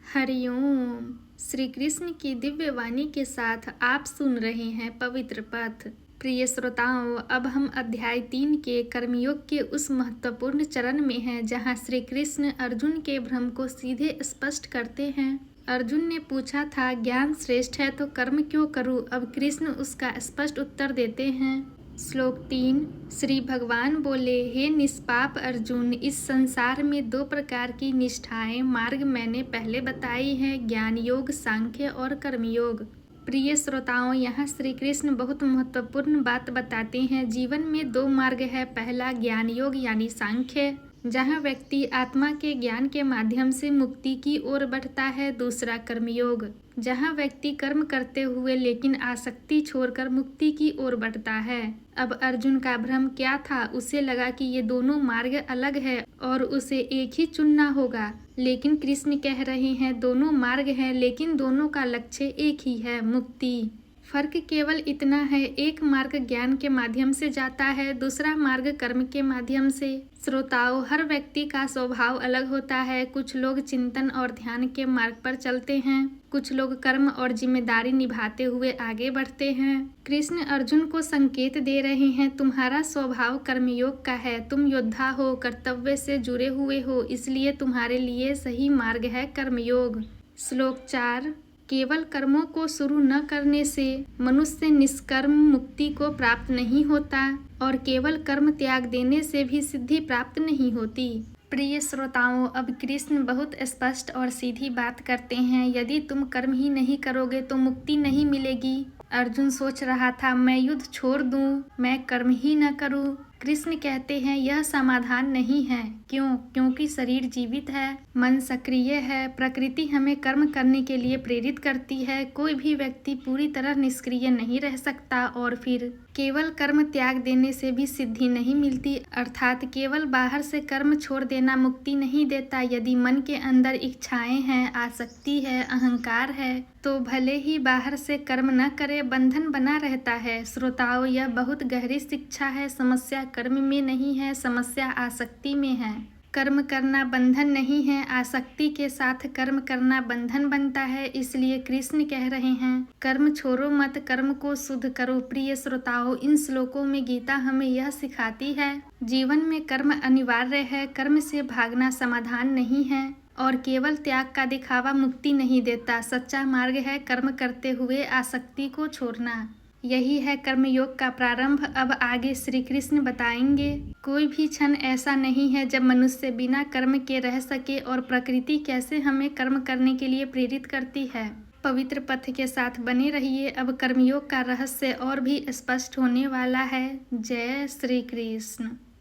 हरिओम। श्री कृष्ण की दिव्य वाणी के साथ आप सुन रहे हैं पवित्र पथ। प्रिय श्रोताओं, अब हम अध्याय 3 के कर्मयोग के उस महत्वपूर्ण चरण में हैं जहां श्री कृष्ण अर्जुन के भ्रम को सीधे स्पष्ट करते हैं। अर्जुन ने पूछा था, ज्ञान श्रेष्ठ है तो कर्म क्यों करूं? अब कृष्ण उसका स्पष्ट उत्तर देते हैं। श्लोक 3। श्री भगवान बोले, हे निष्पाप अर्जुन, इस संसार में 2 प्रकार की निष्ठाएं मार्ग मैंने पहले बताई हैं, ज्ञान योग, सांख्य और कर्मयोग। प्रिय श्रोताओं, यहाँ श्री कृष्ण बहुत महत्वपूर्ण बात बताते हैं। जीवन में 2 मार्ग है। पहला ज्ञान योग यानी सांख्य, जहाँ व्यक्ति आत्मा के ज्ञान के माध्यम से मुक्ति की ओर बढ़ता है। दूसरा कर्मयोग, जहाँ व्यक्ति कर्म करते हुए लेकिन आसक्ति छोड़कर मुक्ति की ओर बढ़ता है। अब अर्जुन का भ्रम क्या था? उसे लगा कि ये दोनों मार्ग अलग है और उसे एक ही चुनना होगा, लेकिन कृष्ण कह रहे हैं दोनों मार्ग हैं, लेकिन दोनों का लक्ष्य एक ही है, मुक्ति। फर्क केवल इतना है, एक मार्ग ज्ञान के माध्यम से जाता है, दूसरा मार्ग कर्म के माध्यम से। श्रोताओं, हर व्यक्ति का स्वभाव अलग होता है। कुछ लोग चिंतन और ध्यान के मार्ग पर चलते हैं, कुछ लोग कर्म और जिम्मेदारी निभाते हुए आगे बढ़ते हैं। कृष्ण अर्जुन को संकेत दे रहे हैं, तुम्हारा स्वभाव कर्मयोग का है, तुम योद्धा हो, कर्तव्य से जुड़े हुए हो, इसलिए तुम्हारे लिए सही मार्ग है कर्मयोग। श्लोक 4। केवल कर्मों को शुरू न करने से मनुष्य निष्कर्म मुक्ति को प्राप्त नहीं होता और केवल कर्म त्याग देने से भी सिद्धि प्राप्त नहीं होती। प्रिय श्रोताओं, अब कृष्ण बहुत स्पष्ट और सीधी बात करते हैं। यदि तुम कर्म ही नहीं करोगे तो मुक्ति नहीं मिलेगी। अर्जुन सोच रहा था, मैं युद्ध छोड़ दूं, मैं कर्म ही न करूं। कृष्ण कहते हैं, यह समाधान नहीं है। क्यों? क्योंकि शरीर जीवित है, मन सक्रिय है, प्रकृति हमें कर्म करने के लिए प्रेरित करती है। कोई भी व्यक्ति पूरी तरह निष्क्रिय नहीं रह सकता और फिर केवल कर्म त्याग देने से भी सिद्धि नहीं मिलती। अर्थात केवल बाहर से कर्म छोड़ देना मुक्ति नहीं देता। यदि मन के अंदर इच्छाएं हैं, आसक्ति है, अहंकार है, तो भले ही बाहर से कर्म न करे, बंधन बना रहता है। श्रोताओं, यह बहुत गहरी शिक्षा है। समस्या कर्म में नहीं है, समस्या आसक्ति में है। कर्म करना बंधन नहीं है, आसक्ति के साथ कर्म करना बंधन बनता है। इसलिए कृष्ण कह रहे हैं, कर्म छोड़ो मत, कर्म को शुद्ध करो। प्रिय श्रोताओं, इन श्लोकों में गीता हमें यह सिखाती है, जीवन में कर्म अनिवार्य है, कर्म से भागना समाधान नहीं है और केवल त्याग का दिखावा मुक्ति नहीं देता। सच्चा मार्ग है कर्म करते हुए आसक्ति को छोड़ना। यही है कर्मयोग का प्रारंभ। अब आगे श्री कृष्ण बताएंगे, कोई भी क्षण ऐसा नहीं है जब मनुष्य बिना कर्म के रह सके और प्रकृति कैसे हमें कर्म करने के लिए प्रेरित करती है। पवित्र पथ के साथ बने रहिए। अब कर्मयोग का रहस्य और भी स्पष्ट होने वाला है। जय श्री कृष्ण।